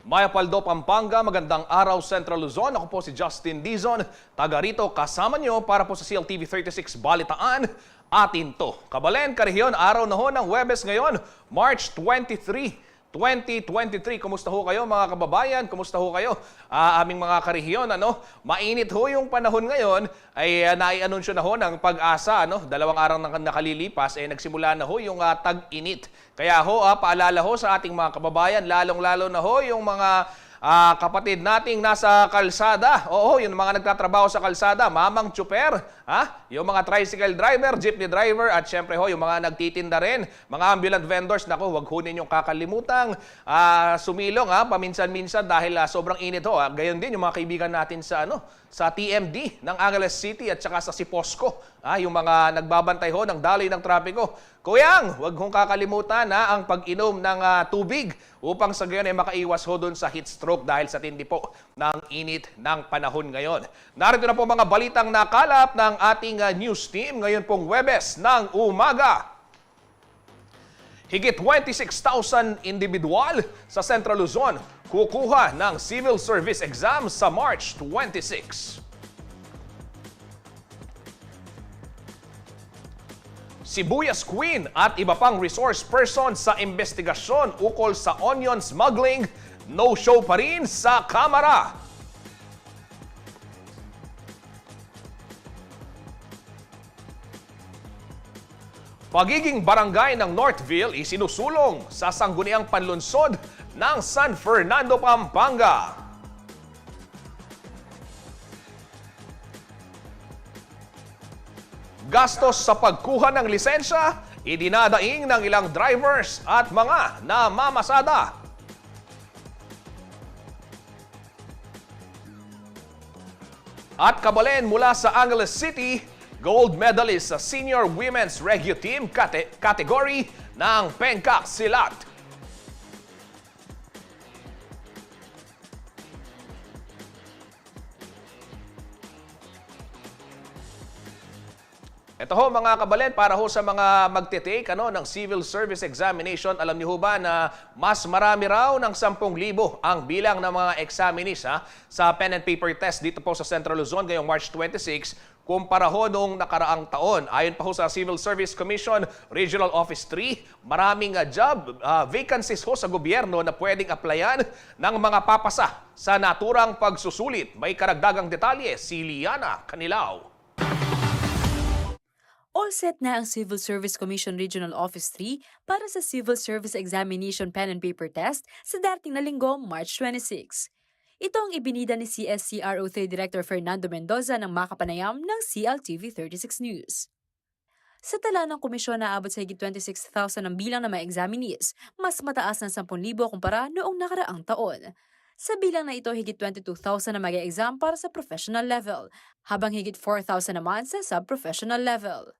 Mayapaldo, Pampanga, magandang araw Central Luzon. Ako po si Justin Dizon, taga rito kasama nyo para po sa CLTV 36 Balitaan. Atin to. Kabalen, Karehiyon, araw na ho ng Huwebes ngayon, March 23, 2023. Kumusta ho kayo mga kababayan? Kumusta ho kayo? Aming mga karehiyon, mainit ho yung panahon ngayon ay nai-anunsyo na ho ng Pag-asa, 2 araw na nakalilipas nagsimula na ho yung tag-init. Kaya ho, paalala ho sa ating mga kababayan, lalong-lalo na ho yung mga kapatid nating nasa kalsada. Oo, yung mga nagtatrabaho sa kalsada, mamang tsuper, yung mga tricycle driver, jeepney driver, at syempre ho, yung mga nagtitinda rin, mga ambulant vendors, naku, wag ho ninyong kakalimutang sumilong paminsan-minsan dahil sobrang init ho. Gayon din yung mga kaibigan natin sa TMD ng Angeles City at saka sa Siposco, yung mga nagbabantay ho ng daloy ng trapiko. Kuyang, wag hong kakalimutan ang pag-inom ng tubig upang sa gayon ay makaiwas ho doon sa heat stroke dahil sa tindi po ng init ng panahon ngayon. Narito na po mga balitang nakalap ng ating news team ngayon pong Huwebes ng umaga. Higit 26,000 individual sa Central Luzon kukuha ng Civil Service Exam sa March 26. Sibuyas Queen at iba pang resource person sa investigasyon ukol sa onion smuggling, no-show pa rin sa Kamara. Pagiging barangay ng Northville isinusulong sa sangguniang panlunsod ng San Fernando, Pampanga. Gastos sa pagkuha ng lisensya, idinadaing ng ilang drivers at mga namamasada. At kabalen mula sa Angeles City, gold medalist sa Senior Women's Reggae Team category ng Pencak Silat. Ito ho mga kabalen, para ho sa mga magte-take ng Civil Service Examination, alam niyo ho ba na mas marami raw ng 10,000 ang bilang ng mga examinees sa pen and paper test dito po sa Central Luzon ngayong March 26 kumpara ho noong nakaraang taon. Ayon pa ho sa Civil Service Commission Regional Office 3, maraming job vacancies ho sa gobyerno na pwedeng applyan ng mga papasa sa naturang pagsusulit. May karagdagang detalye si Liana Canilao. All set na ang Civil Service Commission Regional Office 3 para sa Civil Service Examination Pen and Paper Test sa dating na linggo, March 26. Ito ang ibinida ni CSCRO3 Director Fernando Mendoza ng makapanayam ng CLTV 36 News. Sa tala ng komisyon na abot sa higit 26,000 ang bilang ng mga examinees, mas mataas ng 10,000 kumpara noong nakaraang taon. Sa bilang na ito, higit 22,000 na mag-exam para sa professional level, habang higit 4,000 naman sa sub-professional level.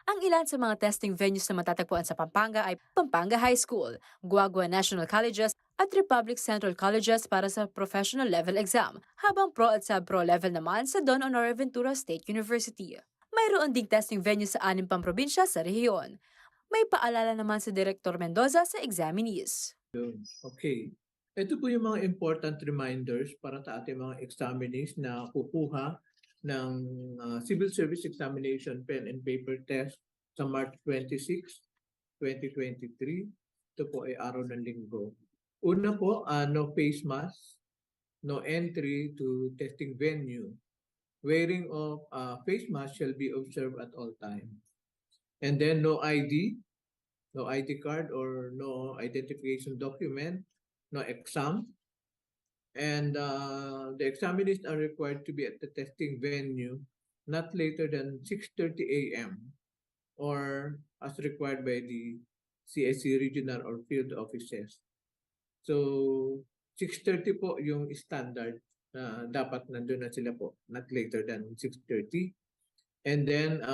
Ang ilan sa mga testing venues na matatagpuan sa Pampanga ay Pampanga High School, Guagua National Colleges at Republic Central Colleges para sa professional level exam, habang pro at sub-pro level naman sa Don Honor Ventura State University. Mayroon ding testing venues sa 6 pang probinsya sa rehiyon. May paalala naman si Director Mendoza sa examinees. Okay. Ito po yung mga important reminders para sa ating mga examinees na kukuha ng Civil Service Examination Pen and Paper Test sa March 26, 2023. Ito po ay araw ng linggo. Una po, no face mask, no entry to testing venue. Wearing of face mask shall be observed at all times. And then no ID card or no identification document, no exam. And the examinees are required to be at the testing venue not later than 6:30 a.m. or as required by the CSC regional or field offices. So 6:30 po yung standard na dapat nandun na sila po, not later than 6:30. And then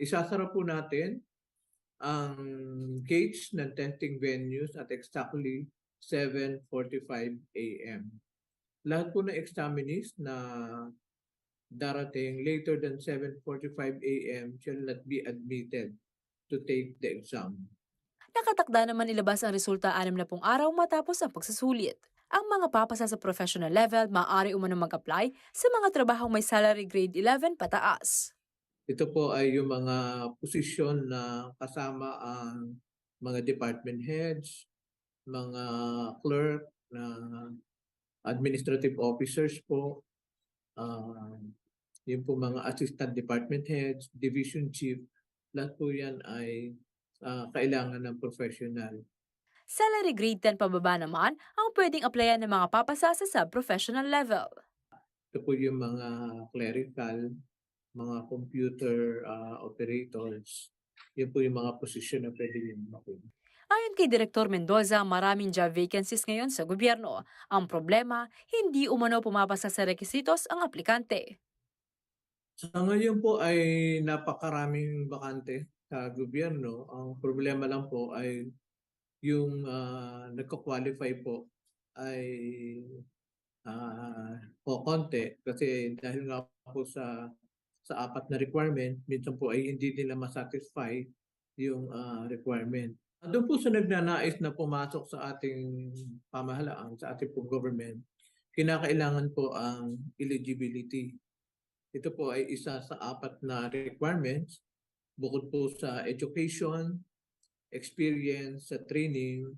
isasara po natin ang gates ng testing venues at exactly 7:45 a.m. Lahat po ng examinees na darating later than 7:45 a.m. shall not be admitted to take the exam. Nakatakda naman ilabas ang resulta 60 araw matapos ang pagsusulit. Ang mga papasa sa professional level maaari umano mag-apply sa mga trabahong may salary grade 11 pataas. Ito po ay yung mga posisyon na kasama ang mga department heads, mga clerk, na administrative officers po, yung po mga assistant department heads, division chief, lahat po yan ay kailangan ng professional. Salary grade 10 pababa naman ang pwedeng applyan ng mga papasa sa sub-professional level. Ito po yung mga clerical, mga computer operators. Yun po yung mga posisyon na pwede nyo makuha. Ayon kay Direktor Mendoza, maraming job vacancies ngayon sa gobyerno. Ang problema, hindi umano pumapasa sa requisitos ang aplikante. Sa ngayon po ay napakaraming bakante sa gobyerno. Ang problema lang po ay yung nagko-qualify po ay konti kasi dahil nga po sa apat na requirement, minsan po ay hindi nila masatisfy yung requirement. Doon po sa nagnanais na pumasok sa ating pamahalaan, sa ating po government, kinakailangan po ang eligibility. Ito po ay isa sa apat na requirements bukod po sa education, experience, sa training,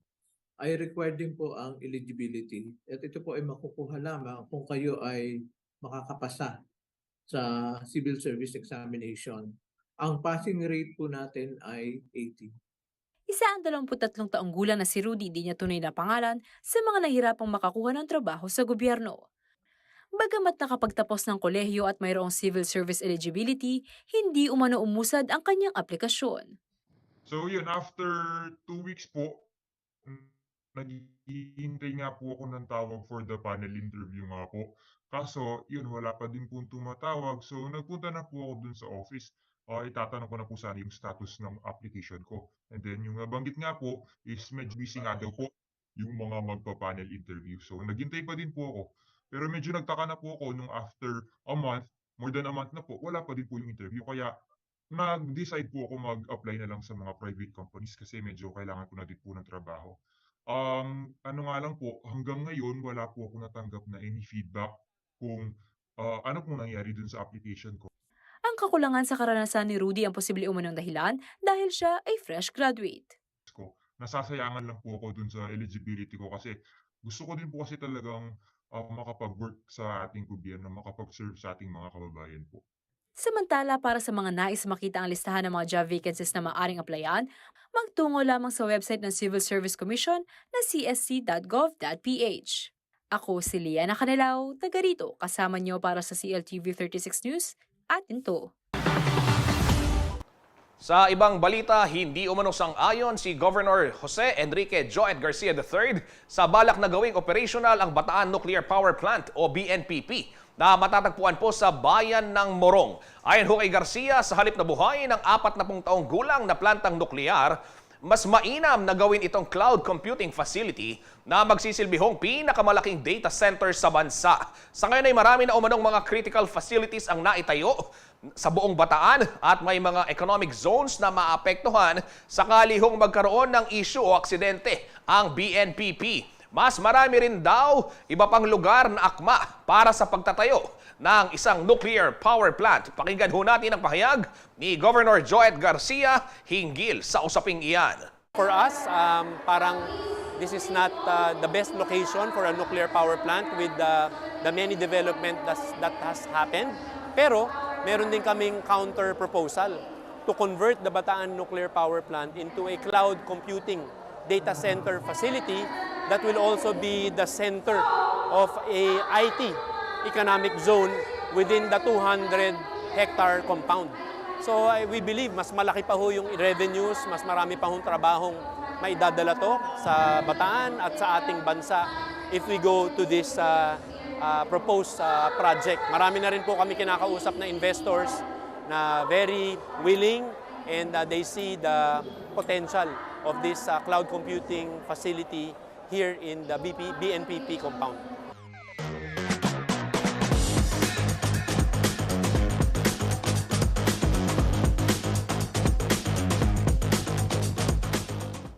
ay required din po ang eligibility. At ito po ay makukuha lamang kung kayo ay makakapasa sa civil service examination. Ang passing rate po natin ay 80. Isa ang 23 taong gulang na si Rudy, di niya tunay na pangalan, sa mga nahirapang makakuha ng trabaho sa gobyerno. Bagamat nakapagtapos ng kolehiyo at mayroong civil service eligibility, hindi umano umusad ang kanyang aplikasyon. So yun, after 2 weeks po, naghihintay nga po ako ng tawag for the panel interview nga po. Kaso, yun, wala pa din po tumatawag. So, nagpunta na po ako dun sa office. Itatanong ko na po sana yung status ng application ko. And then, yung nabanggit nga po is medyo busy nga daw po yung mga magpa-panel interview. So, naghintay pa din po ako. Pero medyo nagtaka na po ako nung after a month, more than a month na po, wala pa din po yung interview. Kaya, nag-decide po ako mag-apply na lang sa mga private companies kasi medyo kailangan ko na din po ng trabaho. Ano nga lang po, hanggang ngayon wala po ako natanggap na any feedback kung ano pong nangyari dun sa application ko. Ang kakulangan sa karanasan ni Rudy ang posible umanong dahilan dahil siya ay fresh graduate. Nasasayangan lang po ako dun sa eligibility ko kasi gusto ko din po kasi talagang makapag-work sa ating gobyerno, makapag-serve sa ating mga kababayan po. Samantala, para sa mga nais makita ang listahan ng mga job vacancies na maaaring applyan, magtungo lamang sa website ng Civil Service Commission na csc.gov.ph. Ako si Liana Canelao, taga rito, kasama niyo para sa CLTV 36 News, atin to. Sa ibang balita, hindi umano sang-ayon si Governor Jose Enrique Joet Garcia III sa balak na gawing operational ang Bataan Nuclear Power Plant o BNPP na matatagpuan po sa bayan ng Morong. Ayon ho kay Garcia, sa halip na buhayin ng 40 taong gulang na plantang nuklear, mas mainam na gawin itong cloud computing facility na magsisilbihong pinakamalaking data center sa bansa. Sa ngayon ay marami na umanong mga critical facilities ang naitayo sa buong Bataan at may mga economic zones na maapektuhan sakali hong magkaroon ng issue o aksidente ang BNPP. Mas marami rin daw iba pang lugar na akma para sa pagtatayo ng isang nuclear power plant. Pakinggan ho natin ang pahayag ni Governor Joet Garcia hinggil sa usaping iyan. For us, parang this is not the best location for a nuclear power plant with the many development that has happened. Pero meron din kaming counter proposal to convert the Bataan Nuclear Power Plant into a cloud computing data center facility that will also be the center of a IT economic zone within the 200-hectare compound. So we believe mas malaki pa ho yung revenues, mas marami pa hong trabahong maidadala to sa Bataan at sa ating bansa if we go to this proposed project. Marami na rin po kami kinakausap na investors na very willing and they see the potential of this cloud computing facility here in the BNPP compound.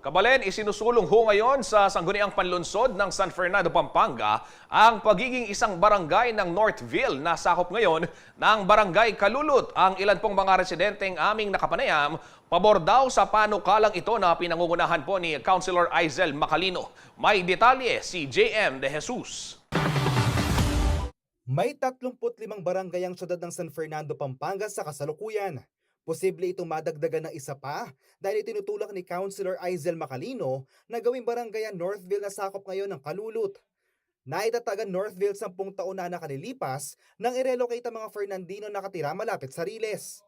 Kabalen, isinusulong ho ngayon sa Sangguniang Panlunsod ng San Fernando, Pampanga ang pagiging isang barangay ng Northville na sakop ngayon ng Barangay Kalulut. Ang ilan pong mga residenteng aming nakapanayam, pabor daw sa panukalang ito na pinangungunahan po ni Councilor Aizel Macalino. May detalye si JM De Jesus. May 35 barangay ang syudad ng San Fernando, Pampanga sa kasalukuyan. Posible itong madagdagan ng isa pa dahil itinutulak ni Councilor Aizel Macalino na gawing barangay ang Northville na sakop ngayon ng Kalulut. Naitatagan Northville 10 taon na nakalilipas nang i-relocate ang mga Fernandino na nakatira malapit sa Riles.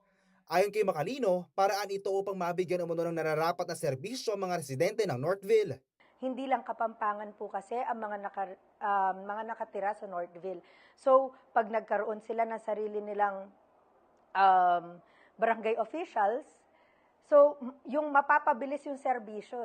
Ayon kay Macalino, paraan ito upang mabigyan umuno ng nararapat na serbisyo ang mga residente ng Northville. Hindi lang Kapampangan po kasi ang mga nakatira sa Northville. So, pag nagkaroon sila ng sarili nilang barangay officials, so yung mapapabilis yung serbisyo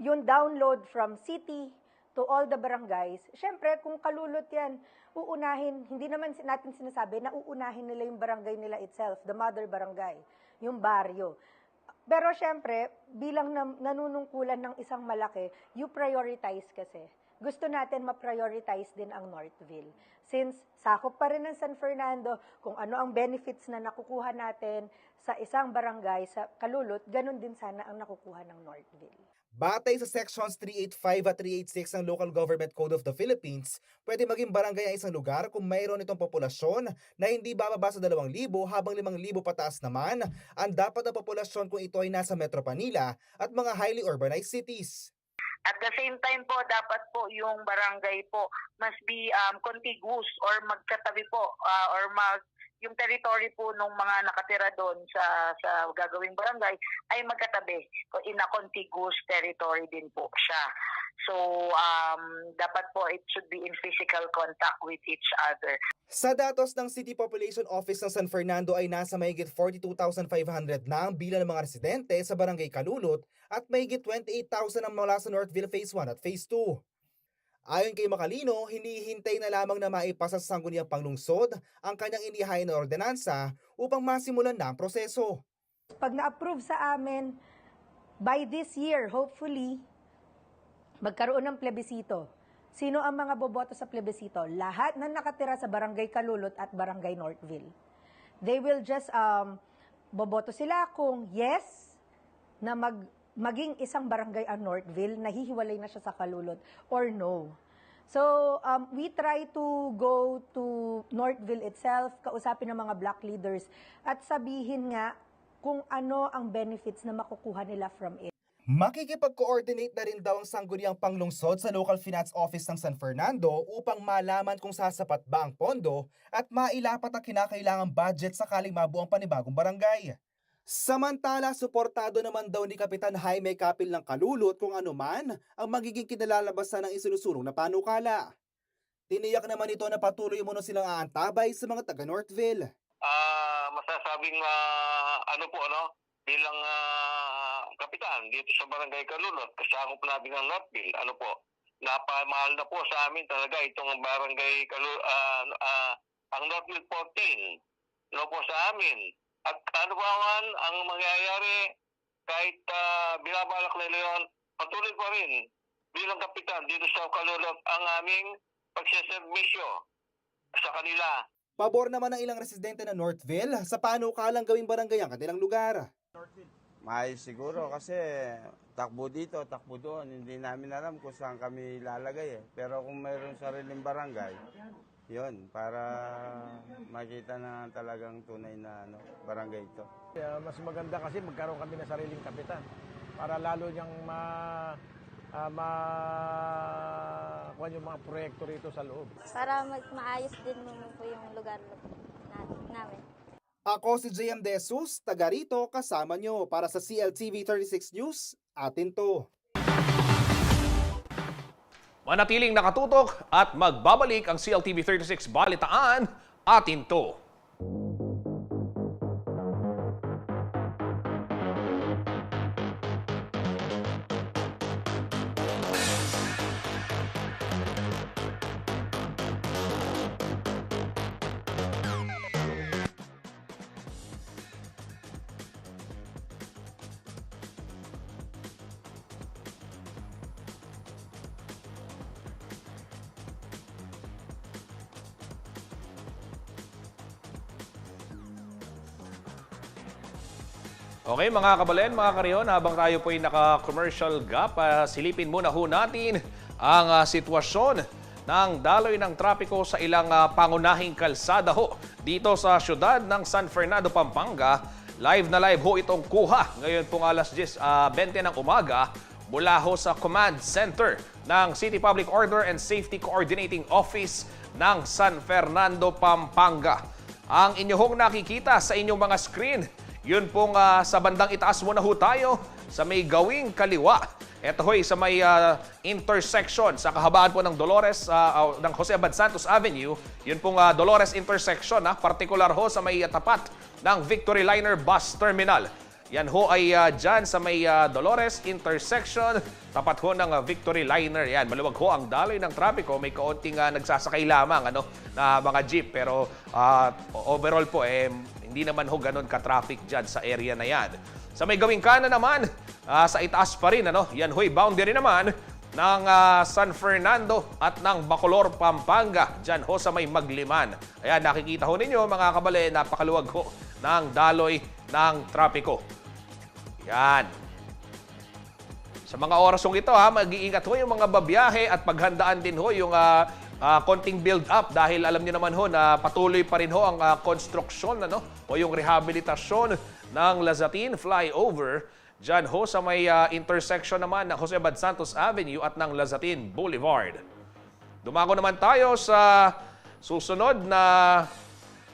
yung download from city to all the barangays, syempre kung Kalulot yan, uunahin, hindi naman natin sinasabi na uunahin nila yung barangay nila itself, the mother barangay, yung baryo. Pero syempre, bilang nanunungkulan ng isang malaki, you prioritize kasi. Gusto natin ma-prioritize din ang Northville. Since sakop pa rin ng San Fernando, kung ano ang benefits na nakukuha natin sa isang barangay sa Kalulot, ganun din sana ang nakukuha ng Northville. Batay sa Sections 385 at 386 ng Local Government Code of the Philippines, pwede maging barangay ang isang lugar kung mayroon itong populasyon na hindi bababa sa 2,000 habang 5,000 pataas naman ang dapat na populasyon kung ito ay nasa Metro Manila at mga highly urbanized cities. At the same time po, dapat po yung barangay po must be contiguous or magkatabi po yung territory po ng mga nakatira doon sa gagawing barangay ay magkatabi in a contiguous territory din po siya. So, dapat po it should be in physical contact with each other. Sa datos ng City Population Office ng San Fernando ay nasa mahigit 42,500 na ang bilang ng mga residente sa Barangay Kalulot at mahigit 28,000 ang mula sa Northville Phase 1 at Phase 2. Ayon kay Macalino, hinihintay na lamang na maipasa sa Sangguniang Panlungsod ang kanyang inihain na ordinansa upang masimulan na ang proseso. Pag na-approve sa amin, by this year, hopefully, magkaroon ng plebisito. Sino ang mga boboto sa plebisito? Lahat na nakatira sa Barangay Kalulot at Barangay Northville. They will just, boboto sila kung yes, na maging isang barangay ang Northville, nahihiwalay na siya sa Kalulot, or no. So, we try to go to Northville itself, kausapin ng mga block leaders, at sabihin nga kung ano ang benefits na makukuha nila from it. Makikipag-coordinate na rin daw ang Sangguniang Panlungsod sa Local Finance Office ng San Fernando upang malaman kung sasapat ba ang pondo at mailapat ang kinakailangang budget sakaling mabuo ang panibagong barangay. Samantala, suportado naman daw ni Kapitan Jaime Capil ng Kalulot kung ano man ang magiging kinalalabasan ng isinusulong na panukala. Tiniyak naman ito na patuloy muna silang aantabay sa mga taga Northville. Masasabing bilang kapitan dito sa Barangay Kalulot, kasama po namin ng Northville, napamahal na po sa amin talaga itong Barangay ang Northville 14, po sa amin. At ano ba man ang mangyayari, kahit binabalak nila yun, patuloy pa rin bilang kapitan dito sa Kalulot ang aming pagseservisyo sa kanila. Pabor naman ng ilang residente ng Northville sa panukalang gawing barangay ang kanilang lugar. Maayos siguro kasi takbo dito, takbo doon. Hindi namin alam kung saan kami lalagay . Pero kung mayroong sariling barangay, yun, para makita na talagang tunay na barangay ito. Mas maganda kasi magkaroon kami ng sariling kapitan para lalo niyang kuha yung mga proyekto rito sa loob. Para maayos din po yung lugar namin. Ako si JM De Jesus, taga rito kasama nyo para sa CLTV 36 News, atin to. Manatiling nakatutok at magbabalik ang CLTV 36 Balitaan, atin to. Okay mga kabalen, mga karihon, habang tayo po ay naka-commercial gap, silipin muna ho natin ang sitwasyon ng daloy ng trapiko sa ilang pangunahing kalsada ho dito sa syudad ng San Fernando, Pampanga. Live na live ho itong kuha ngayon pong alas 10:20 ng umaga mula ho sa Command Center ng City Public Order and Safety Coordinating Office ng San Fernando, Pampanga. Ang inyong nakikita sa inyong mga screen, yun pong sa bandang itaas muna ho tayo sa may gawing kaliwa. Ito ho'y sa may intersection sa kahabaan po ng Dolores, ng Jose Abad Santos Avenue. Yun pong Dolores intersection, particular ho sa may tapat ng Victory Liner Bus Terminal. Yan ho ay dyan sa may Dolores intersection, tapat ho ng Victory Liner. Yan, maluwag ho ang daloy ng trapiko. May kaunting nagsasakay lamang na mga jeep. Pero overall po, hindi naman ho ganun ka-traffic dyan sa area na yan. Sa may gawing kanan naman, sa itaas pa rin, yan ho'y boundary naman ng San Fernando at ng Bacolor, Pampanga. Dyan ho sa may Magliman. Ayan, nakikita ho ninyo mga kabale, napakaluwag ho ng daloy ng trapiko. Yan. Sa mga orasong ito, mag-iingat ho yung mga babiyahe at paghandaan din ho yung konting build-up dahil alam niyo naman ho na patuloy pa rin ho ang konstruksyon o yung rehabilitasyon ng Lazatin Flyover dyan ho sa may intersection naman ng Jose Abad Santos Avenue at ng Lazatin Boulevard. Dumako naman tayo sa susunod na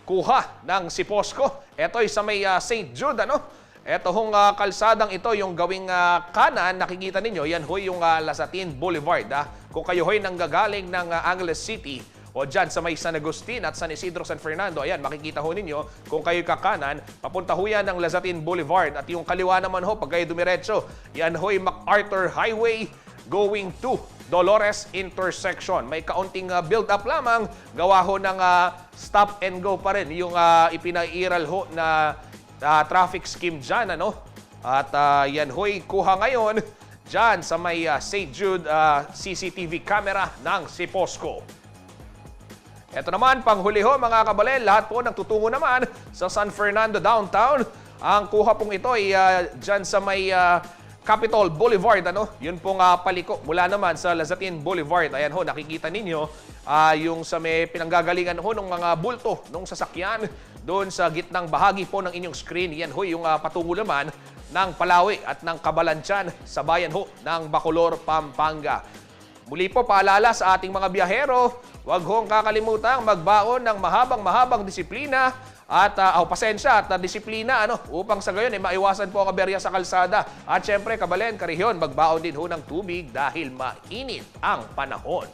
kuha ng Siposco. Ito ay sa may St. Jude, Ito hong kalsadang ito, yung gawing kanan, nakikita ninyo, yan ho yung Lazatin Boulevard. Kung kayo ho'y nanggagaling ng Angeles City o dyan sa may San Agustin at San Isidro, San Fernando, ayan, makikita ho ninyo, kung kayo kakanan, papunta ho yan ng Lazatin Boulevard. At yung kaliwa naman ho, pag kayo dumiretso, yan ho'y MacArthur Highway going to Dolores intersection. May kaunting build-up lamang, gawa ho ng stop and go pa rin. Yung ipinairal ho na traffic scheme dyan, At yan ho'y kuha ngayon dyan sa may St. Jude CCTV camera ng Siposco. Ito naman, panghuli ho mga kabalen, lahat po nagtutungo naman sa San Fernando downtown. Ang kuha pong ito ay dyan sa may Capitol Boulevard, Yun pong paliko mula naman sa Lazatin Boulevard. Ayan ho, nakikita ninyo yung sa may pinanggagalingan ho ng mga bulto ng sasakyan doon sa gitnang bahagi po ng inyong screen. Yan ho yung patungo naman ng Palawi at ng Cabalantian sa bayan ho ng Bacolor, Pampanga. Muli po paalala sa ating mga biyahero, huwag hong kakalimutang magbaon ng mahabang disiplina at pasensya at disiplina upang sa gayon maiwasan po ang aberya sa kalsada. At syempre, kabalen, karihyon, magbaon din ho ng tubig dahil mainit ang panahon.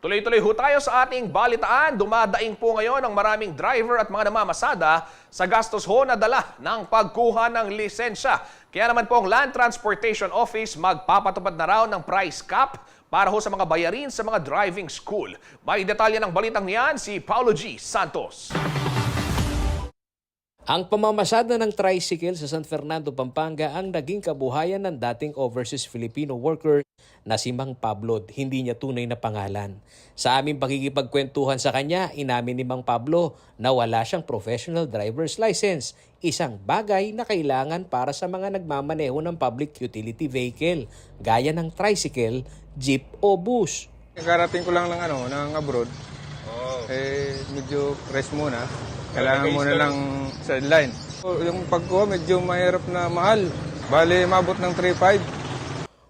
Tuloy-tuloy ho tayo sa ating balitaan. Dumadaing po ngayon ang maraming driver at mga namamasada sa gastos ho na dala ng pagkuha ng lisensya. Kaya naman po ang Land Transportation Office magpapatupad na raw ng price cap para ho sa mga bayarin sa mga driving school. May detalye ng balitang niyan si Paulo G. Santos. Ang pamamasada ng tricycle sa San Fernando, Pampanga ang naging kabuhayan ng dating overseas Filipino worker na si Mang Pablo, hindi niya tunay na pangalan. Sa aming pakikipagkwentuhan sa kanya, inamin ni Mang Pablo na wala siyang professional driver's license, isang bagay na kailangan para sa mga nagmamaneho ng public utility vehicle, gaya ng tricycle, jeep o bus. Karating ko lang ng abroad, medyo rest muna. Kailangan mo na lang sideline. Yung pagkuha medyo mahirap na mahal. Bale, mabot ng 3.5.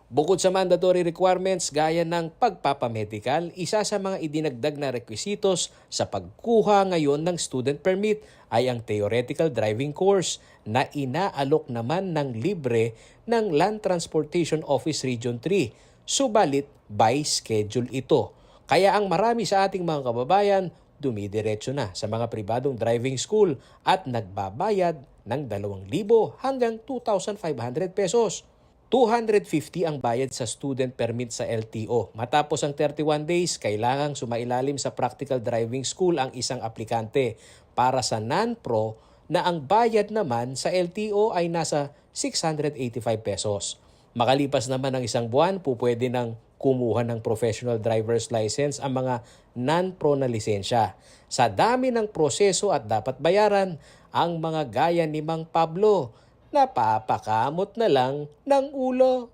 Bukod sa mandatory requirements gaya ng pagpapamedical, isa sa mga idinagdag na requisitos sa pagkuha ngayon ng student permit ay ang theoretical driving course na inaalok naman ng libre ng Land Transportation Office Region 3. Subalit, by schedule ito. Kaya ang marami sa ating mga kababayan dumidiretso na sa mga pribadong driving school at nagbabayad ng 2,000 hanggang 2,500 pesos. 250 ang bayad sa student permit sa LTO. Matapos ang 31 days, kailangang sumailalim sa practical driving school ang isang aplikante. Para sa non-pro, na ang bayad naman sa LTO ay nasa 685 pesos. Makalipas naman ng isang buwan, pupwede nang kumuha ng professional driver's license ang mga non-pro na lisensya. Sa dami ng proseso at dapat bayaran, ang mga gaya ni Mang Pablo, napapakamot na lang ng ulo.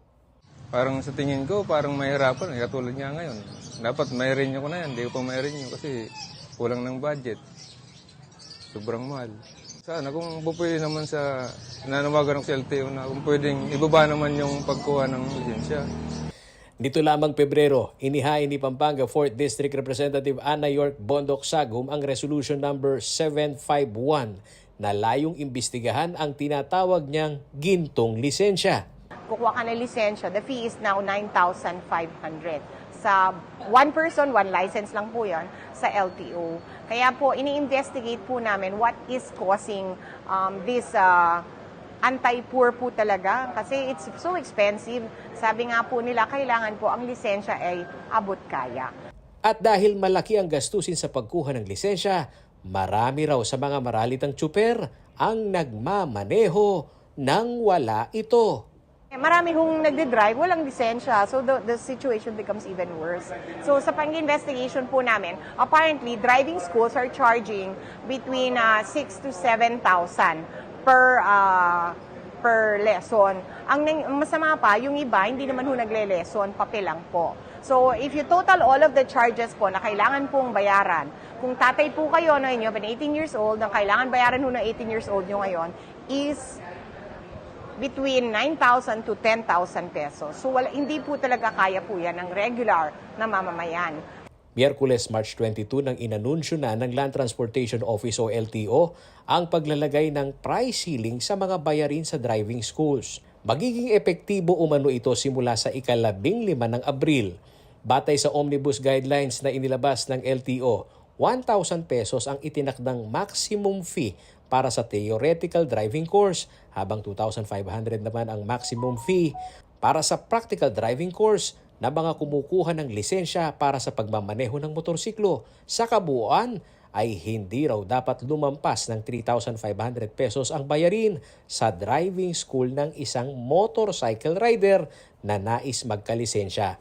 Parang sa tingin ko, parang mahirapan. Katulad nga ngayon. Dapat may-renew ko na yan. Hindi ko pa may-renew kasi kulang ng budget. Sobrang mahal. Sana kung pwede naman sa nanawagan ng LTO na kung pwedeng ibaba naman yung pagkuha ng lisensya. Nito lamang Pebrero, inihain ni Pampanga 4th District Representative Ana York Bondok Sagum ang Resolution Number 751 na layong imbestigahan ang tinatawag niyang gintong lisensya. Kukuha ka ng lisensya, the fee is now 9,500. Sa one person, one license lang po yon sa LTO. Kaya po, ini-investigate po namin what is causing this anti-poor po talaga. Kasi it's so expensive. Sabi nga po nila, kailangan po ang lisensya ay abot kaya. At dahil malaki ang gastusin sa pagkuha ng lisensya, marami raw sa mga maralitang tsuper ang nagmamaneho nang wala ito. Marami hong nagde-drive, walang lisensya. So the situation becomes even worse. So sa pang-investigation po namin, apparently driving schools are charging between 6,000 to 7,000 per lesson. Ang masama pa, yung iba, hindi naman ho nagle-lesson, papel lang po. So, if you total all of the charges po na kailangan pong bayaran, kung tatay po kayo na inyo, 18 years old, ang kailangan bayaran ho ng 18 years old nyo ngayon is between 9,000 to 10,000 pesos. So, hindi po talaga kaya po yan ng regular na mamamayan. Miyerkules, March 22 nang inanunsyo na ng Land Transportation Office o LTO ang paglalagay ng price ceiling sa mga bayarin sa driving schools. Magiging epektibo umano ito simula sa ika-15 ng Abril. Batay sa Omnibus Guidelines na inilabas ng LTO, 1,000 pesos ang itinakdang maximum fee para sa theoretical driving course, habang 2,500 naman ang maximum fee para sa practical driving course na mga kumukuha ng lisensya para sa pagmamaneho ng motorsiklo. Sa kabuuan ay hindi raw dapat lumampas ng 3,500 pesos ang bayarin sa driving school ng isang motorcycle rider na nais magkalisensya.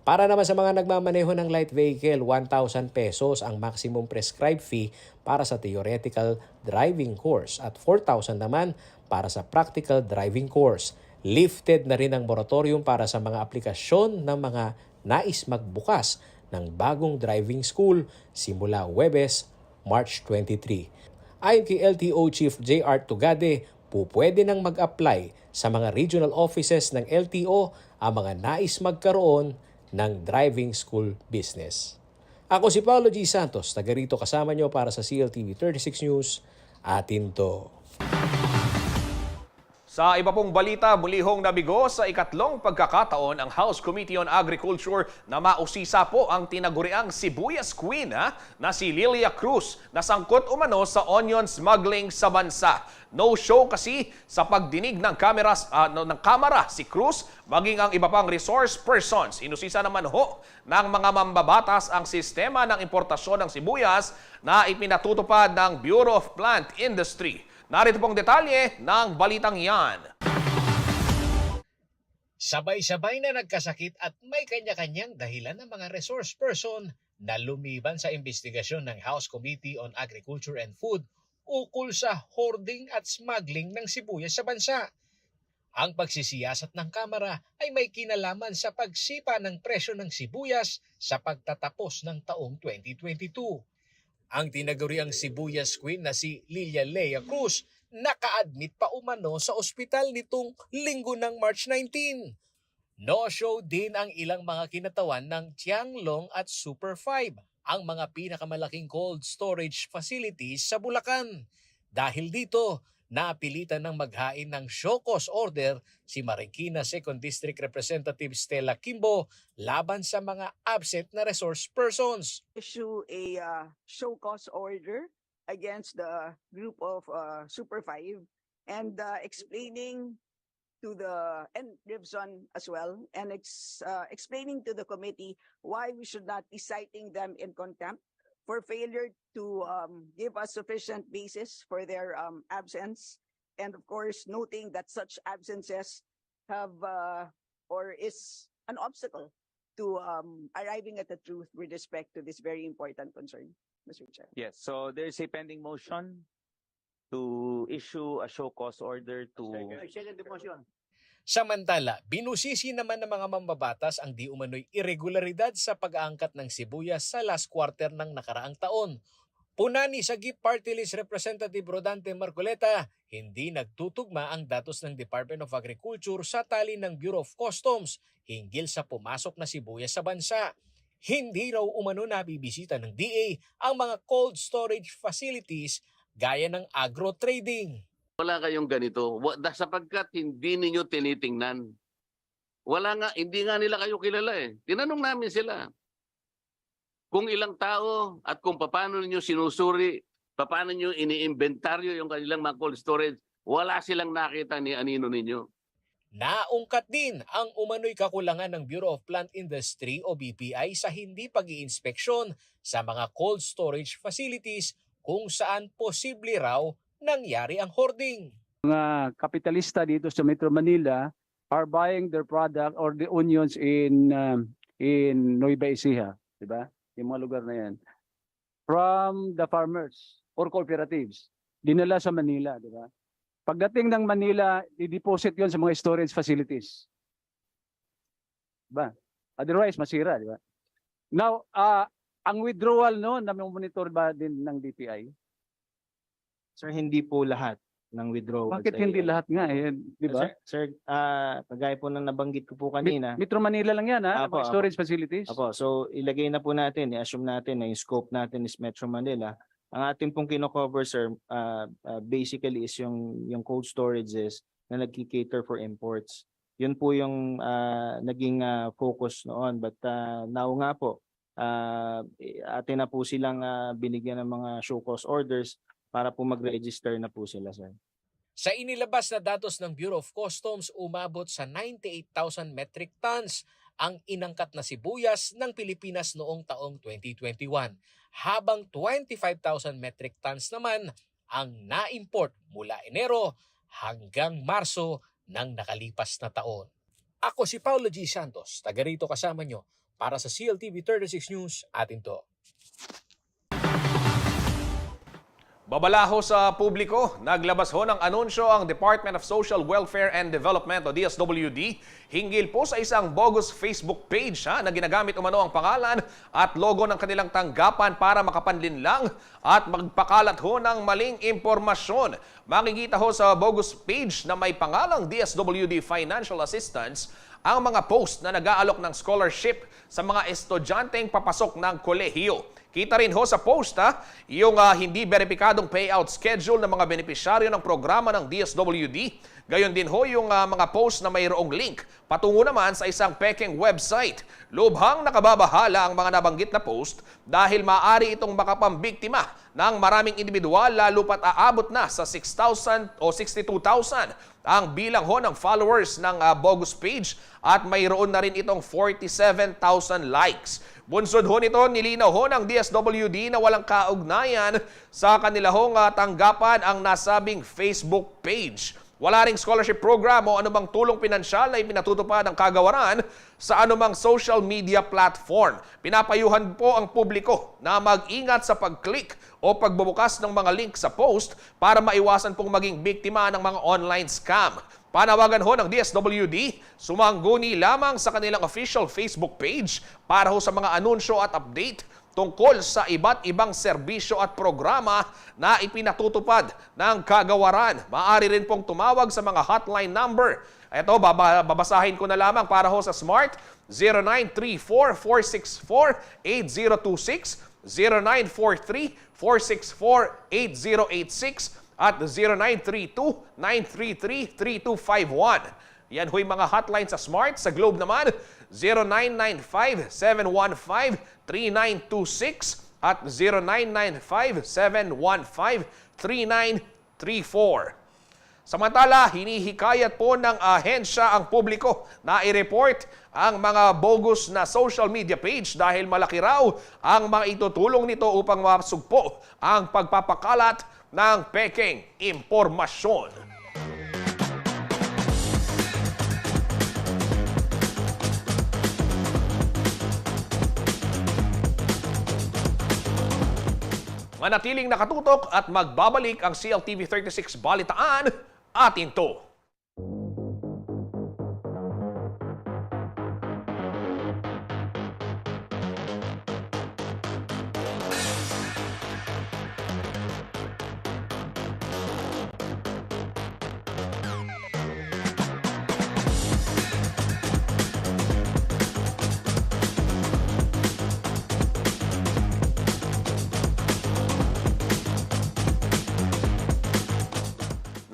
Para naman sa mga nagmamaneho ng light vehicle, 1,000 pesos ang maximum prescribed fee para sa theoretical driving course at 4,000 naman para sa practical driving course. Lifted na rin ang moratorium para sa mga aplikasyon ng mga nais magbukas ng bagong driving school simula Huwebes, March 23. Ayon kay LTO Chief J.R. Tugade, pupwede nang mag-apply sa mga regional offices ng LTO ang mga nais magkaroon ng driving school business. Ako si Paulo G. Santos, taga rito kasama nyo para sa CLTV 36 News. Atin to. Sa iba pong balita, muli hong nabigo sa ikatlong pagkakataon ang House Committee on Agriculture na mausisa po ang tinaguriang Sibuyas Queen na si Lilia Cruz na sangkot umano sa onion smuggling sa bansa. No show kasi sa pagdinig ng kamera si Cruz maging ang iba pang resource persons. Inusisa naman ho ng mga mambabatas ang sistema ng importasyon ng sibuyas na ipinatutupad ng Bureau of Plant Industry. Narito pong detalye ng balitang yan. Sabay-sabay na nagkasakit at may kanya-kanyang dahilan ng mga resource person na lumiban sa investigasyon ng House Committee on Agriculture and Food ukol sa hoarding at smuggling ng sibuyas sa bansa. Ang pagsisiyasat ng Kamara ay may kinalaman sa pagsipa ng presyo ng sibuyas sa pagtatapos ng taong 2022. Ang tinaguriang Sibuyas Queen na si Lilia Lea Cruz naka-admit pa umano sa ospital nitong linggo ng March 19. No-show din ang ilang mga kinatawan ng Tianglong at Super 5, ang mga pinakamalaking cold storage facilities sa Bulacan. Dahil dito, napilitan ng maghain ng show cause order si Marikina 2nd District Representative Stella Kimbo laban sa mga absent na resource persons. Issue a show cause order against the group of Super 5 and explaining to and Rivson as well, and explaining to the committee why we should not be citing them in contempt for failure to give us sufficient basis for their absence, and of course noting that such absences have or is an obstacle to arriving at the truth with respect to this very important concern, Mr. Chair. Yes, so there is a pending motion to issue a show cause order to... Second the motion. Samantala, binusisi naman ng mga mambabatas ang di umano'y irregularidad sa pag-aangkat ng sibuyas sa last quarter ng nakaraang taon. Puna ni Sagip Party List Representative Rodante Marcoleta, hindi nagtutugma ang datos ng Department of Agriculture sa tali ng Bureau of Customs hinggil sa pumasok na sibuyas sa bansa. Hindi raw umano nabibisita ng DA ang mga cold storage facilities gaya ng agro-trading. Wala kayong ganito sapagkat hindi ninyo tinitingnan. Hindi nga nila kayo kilala eh. Tinanong namin sila kung ilang tao at kung paano ninyo sinusuri, paano ninyo iniimbentaryo yung kanilang mga cold storage. Wala silang nakita ni anino ninyo. Naungkat din ang umano'y kakulangan ng Bureau of Plant Industry o BPI sa hindi pag-iinspeksyon sa mga cold storage facilities kung saan posible raw nangyari ang hoarding. Mga kapitalista dito sa Metro Manila are buying their product or the onions in Nueva Ecija, di ba? Yung mga lugar na yan. From the farmers or cooperatives, dinala sa Manila, di ba? Pagdating ng Manila, i-deposit yon sa mga storage facilities. Diba? Otherwise, masira, di ba? Now, ang withdrawal no, na-monitor ba din ng DTI? Sir, hindi po lahat ng withdrawal. Bakit hindi lahat nga eh, di ba? Sir, kagaya po ng nabanggit ko po kanina. Metro Manila lang yan ha, Apo, mga storage facilities. Apo, so ilagay na po natin, i-assume natin na yung scope natin is Metro Manila. Ang ating pong kino-cover, sir, basically is yung cold storages na nagki-cater for imports. Yun po yung naging focus noon. But now nga po, atin na po silang binigyan ng mga show cause orders para po mag-register na po sila, sir. Sa inilabas na datos ng Bureau of Customs, umabot sa 98,000 metric tons ang inangkat na sibuyas ng Pilipinas noong taong 2021, habang 25,000 metric tons naman ang na-import mula Enero hanggang Marso ng nakalipas na taon. Ako si Paulo G. Santos, taga rito kasama nyo para sa CLTV 36 News, atin to. Babalaho sa publiko, naglabas ho ng anunsyo ang Department of Social Welfare and Development o DSWD hinggil po sa isang bogus Facebook page na ginagamit umano ang pangalan at logo ng kanilang tanggapan para makapanlinlang at magpakalat ho ng maling impormasyon. Makikita ho sa bogus page na may pangalang DSWD Financial Assistance ang mga post na nag-aalok ng scholarship sa mga estudyanteng papasok ng kolehiyo. Kita rin ho sa post yung hindi beripikadong payout schedule ng mga benepisyaryo ng programa ng DSWD. Gayon din ho yung mga post na mayroong link patungo naman sa isang peking website. Lubhang nakababahala ang mga nabanggit na post dahil maaari itong makapambiktima ng maraming individual lalo pat aabot na sa 6,000 o 62,000 ang bilang ho ng followers ng bogus page at mayroon na rin itong 47,000 likes. Bunsod ho nito, nilinaw ho ng DSWD na walang kaugnayan sa kanila hong tanggapan ang nasabing Facebook page. Wala ring scholarship program o anumang tulong pinansyal na ipinatutupad ng kagawaran sa anumang social media platform. Pinapayuhan po ang publiko na mag-ingat sa pag-click o pagbubukas ng mga link sa post para maiwasan pong maging biktima ng mga online scam. Panawagan ho ng DSWD, sumangguni lamang sa kanilang official Facebook page para ho sa mga anunsyo at update tungkol sa iba't ibang serbisyo at programa na ipinatutupad ng kagawaran. Maaari rin pong tumawag sa mga hotline number. Ito, babasahin ko na lamang para ho sa Smart, 0934-464-8026, 0943-464-8086, at 0932-933-3251. Yan ho'y mga hotline sa Smart. Sa Globe naman, 0995-715-3926 at 0995-715-3934. Samantala, hinihikayat po ng ahensya ang publiko na i-report ang mga bogus na social media page dahil malaki raw ang mga itutulong nito upang masugpo ang pagpapakalat ng peking impormasyon. Manatiling nakatutok at magbabalik ang CLTV 36 Balitaan. Atin to.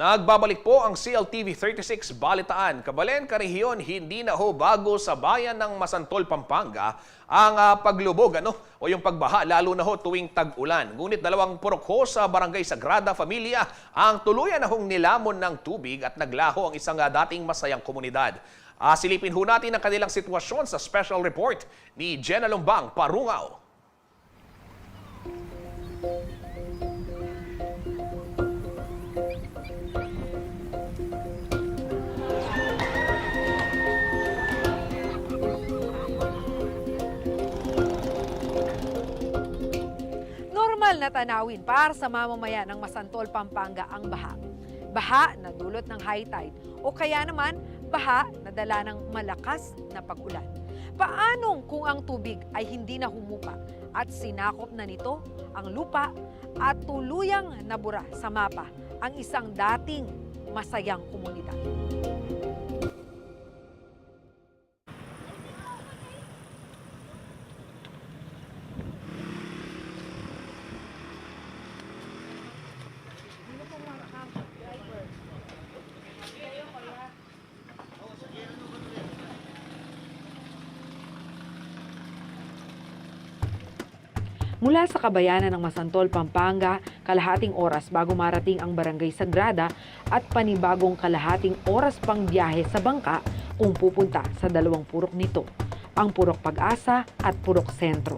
Nagbabalik po ang CLTV 36 Balitaan. Kabalen, karehiyon, hindi na ho bago sa bayan ng Masantol, Pampanga ang paglubog o yung pagbaha lalo na ho tuwing tag-ulan. Ngunit 2 purok ho sa Barangay Sagrada Familia ang tuluyan na hong nilamon ng tubig at naglaho ang isang dating masayang komunidad. Silipin ho natin ang kanilang sitwasyon sa special report ni Jenna Lombang Parungaw. Normal na tanawin para sa mamamayan ng Masantol, Pampanga ang baha. Baha na dulot ng high tide o kaya naman baha na dala ng malakas na pag-ulan. Paanong kung ang tubig ay hindi na humupa at sinakop na nito ang lupa at tuluyang nabura sa mapa ang isang dating masayang komunidad? Mula sa kabayanan ng Masantol, Pampanga, kalahating oras bago marating ang Barangay Sagrada at panibagong kalahating oras pang biyahe sa bangka kung pupunta sa 2 purok nito, ang Purok Pag-asa at Purok Sentro.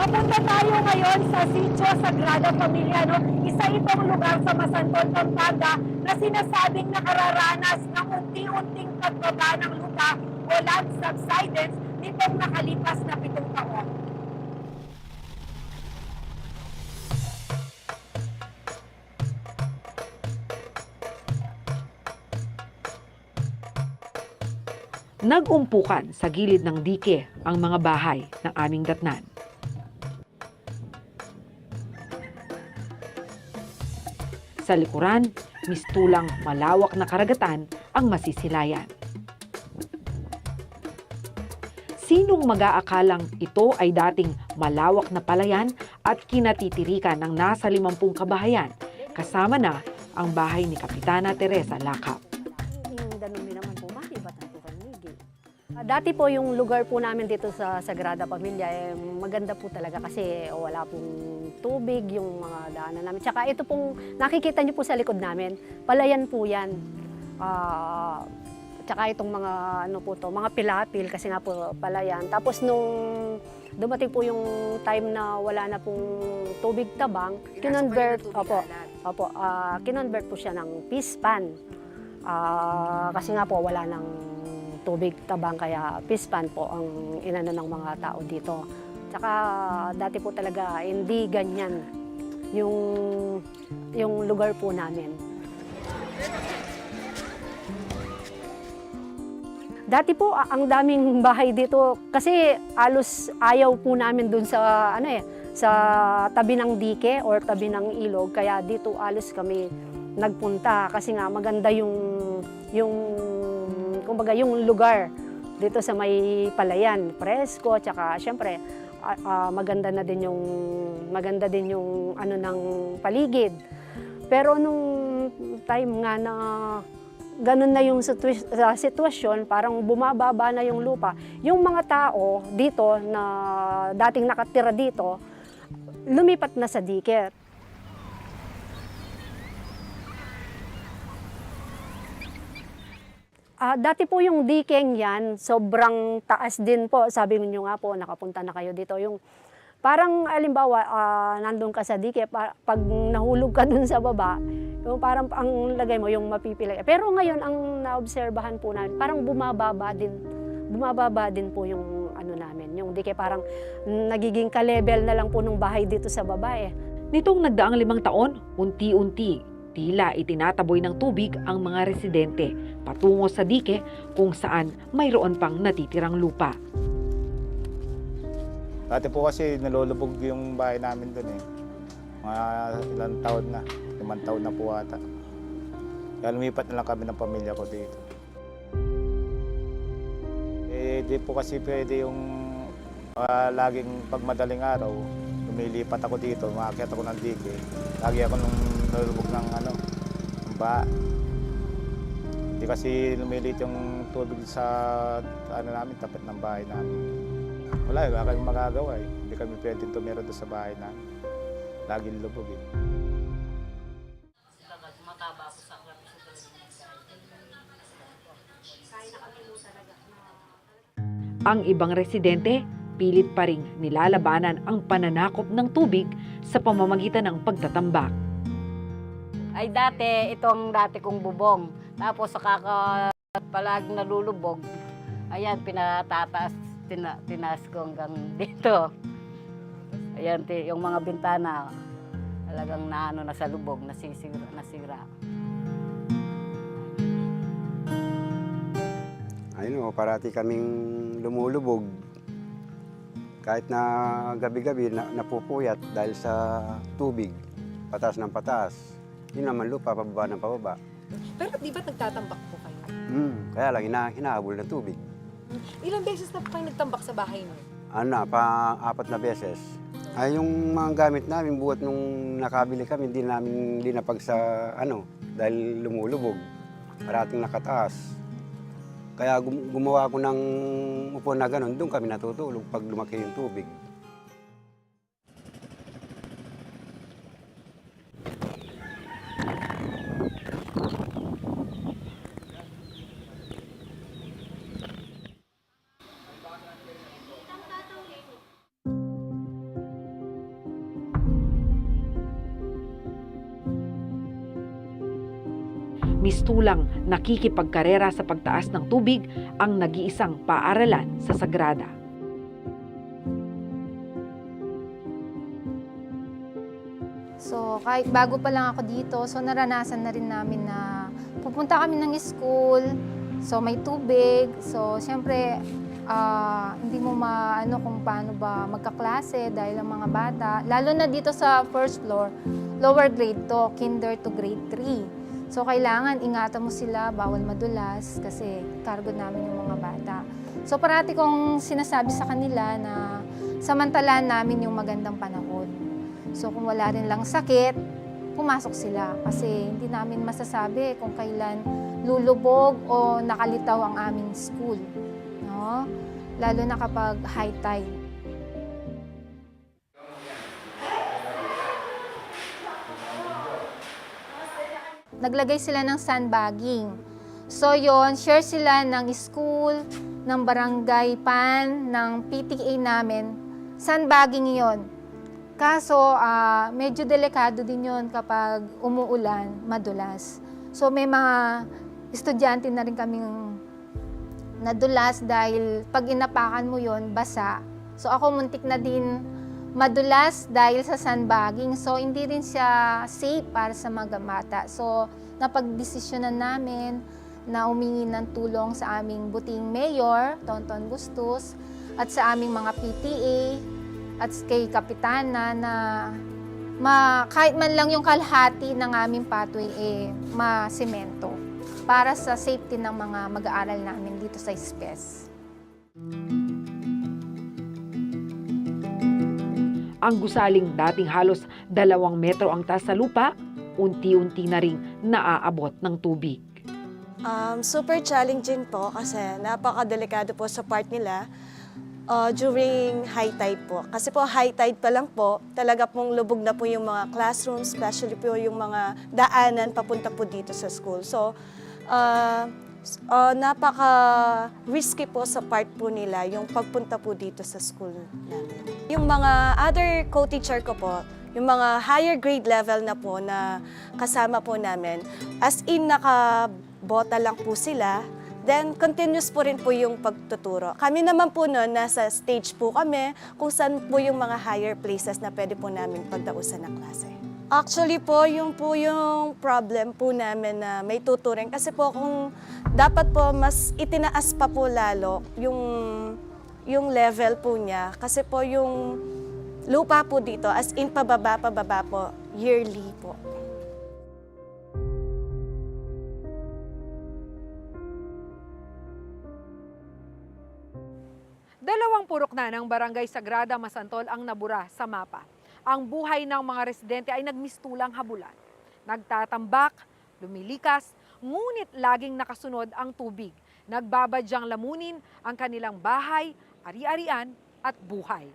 Papunta tayo ngayon sa Sitio Sagrada Familia. Isa itong lugar sa Masantol, Pampanga na sinasabing nakararanas ng unti-unting pagbaba ng lupa o land subsidence nitong nakalipas na 7 taon. Nag-umpukan sa gilid ng dike ang mga bahay ng aming datnan. Sa likuran, mistulang malawak na karagatan ang masisilayan. Sinong mag-aakalang ito ay dating malawak na palayan at kinatitirikan ng nasa 50 kabahayan, kasama na ang bahay ni Kapitana Teresa Lakap. Dati po yung lugar po namin dito sa Sagrada Familia, maganda po talaga kasi wala pong tubig yung mga daanan namin. Tsaka ito pong nakikita niyo po sa likod namin, palayan po yan. Tsaka itong mga mga pilapil kasi nga po palayan. Tapos nung dumating po yung time na wala na pong tubig tabang, kinonvert po siya ng pispan. Kasi nga po wala nang tubig tabang kaya pispan po ang inano ng mga tao dito. Tsaka dati po talaga hindi ganyan yung lugar po namin. Dati po ang daming bahay dito kasi alos ayaw po namin dun sa sa tabi ng dike or tabi ng ilog kaya dito alos kami nagpunta kasi nga maganda kumbaga yung lugar dito sa may palayan, presko, tsaka syempre maganda din yung ng paligid. Pero nung time nga na ganun na yung sitwasyon, parang bumababa na yung lupa. Yung mga tao dito na dating nakatira dito, lumipat na sa dike. Dati po yung dikeng yan, sobrang taas din po. Sabi niyo nga po, nakapunta na kayo dito. Parang alimbawa, nandun ka sa dike, pag nahulog ka dun sa baba, yung parang ang lagay mo, yung mapipilay. Pero ngayon, ang naobserbahan po namin, parang bumababa din po yung ano namin, yung dike parang nagiging ka-level na lang po nung bahay dito sa baba eh. Nitong nagdaang 5 taon, unti-unti, tila itinataboy ng tubig ang mga residente patungo sa dike kung saan mayroon pang natitirang lupa. Dati po kasi nalulubog yung bahay namin doon eh. Mga ilang taon na, 5 taon na po ata. Kaya lumipat na lang kami ng pamilya ko dito. Eh, di po kasi pwede yung laging pag madaling araw, lumilipat ako dito, maakyat ako ng dike. Lagi ako nung nalulubog ng baha. Hindi kasi lumilit yung tubig sa namin, tapat ng bahay namin. Wala kami magagawa eh. Hindi kami pwedeng tumira doon sa bahay namin. Laging lubog eh. Ang ibang residente, pilit pa ring nilalabanan ang pananakop ng tubig sa pamamagitan ng pagtatambak. Ay dati, itong dati kong bubong. Tapos palagi nalulubog. Ayan, tinaas ko hanggang dito. Ayan, yung mga bintana, talagang nasa lubog, nasira. Ayun, parati kaming lumulubog. Kahit na gabi-gabi napupuyat dahil sa tubig, pataas ng pataas. Yun naman lupa, pababa ng pababa. Pero di ba nagtatambak po kayo? Kaya lang hinahabol ng tubig. Ilang beses na po kayo nagtambak sa bahay niyo? 4 na beses. Ay, yung mga gamit namin, buhat nung nakabili kami, hindi napag sa dahil lumulubog. Parating nakataas. Kaya gumawa ko ng upuan na gano'n, doon kami natutulog pag lumaki yung tubig. Mistulang nakikipagkarera sa pagtaas ng tubig ang nag-iisang paaralan sa Sagrada. So kahit bago pa lang ako dito, so naranasan na rin namin na pupunta kami ng school, so may tubig, so siyempre hindi mo maano kung paano ba magkaklase dahil ang mga bata, lalo na dito sa first floor, lower grade to, kinder to grade 3. So, kailangan ingatan mo sila, bawal madulas kasi cargo namin yung mga bata. So, parati kong sinasabi sa kanila na samantalaan namin yung magandang panahon. So, kung wala rin lang sakit, pumasok sila kasi hindi namin masasabi kung kailan lulubog o nakalitaw ang aming school. No? Lalo na kapag high tide. Naglagay sila ng sandbagging. So yon, share sila ng school, ng barangay PAN, ng PTA namin. Sandbagging yon. Kaso medyo delikado din yon kapag umuulan, madulas. So may mga estudyante na rin kaming nadulas dahil pag inapakan mo yon, basa. So ako muntik na din madulas dahil sa sandbagging. So, hindi rin siya safe para sa mga bata. So, napagdesisyonan namin na humingi ng tulong sa aming buting mayor, Tonton Bustos, at sa aming mga PTA at kay Kapitana na kahit man lang yung kalahati ng aming pathway masemento para sa safety ng mga mag-aaral namin dito sa SPES. Ang gusaling dating halos 2 metro ang taas sa lupa, unti-unti na ring naaabot ng tubig. Super challenging po kasi napakadelikado po sa part nila during high tide po. Kasi po high tide pa lang po, talaga pong lubog na po yung mga classrooms, especially po yung mga daanan papunta po dito sa school. So, Napaka-risky po sa part po nila yung pagpunta po dito sa school namin. Yung mga other co-teacher ko po, yung mga higher grade level na po na kasama po namin, as in nakabota lang po sila, then continuous po rin po yung pagtuturo. Kami naman po noon, nasa stage po kami kung saan po yung mga higher places na pwede po namin pagdausan ng klase. Actually po yung problem po namin na may tuturing. Kasi po kung dapat po mas itinaas pa po lalo yung level po niya. Kasi po yung lupa po dito, as in pababa po, yearly po. Dalawang purok na ng Barangay Sagrada Masantol ang nabura sa mapa. Ang buhay ng mga residente ay nagmistulang habulan. Nagtatambak, lumilikas, ngunit laging nakasunod ang tubig. Nagbabadyang lamunin ang kanilang bahay, ari-arian at buhay.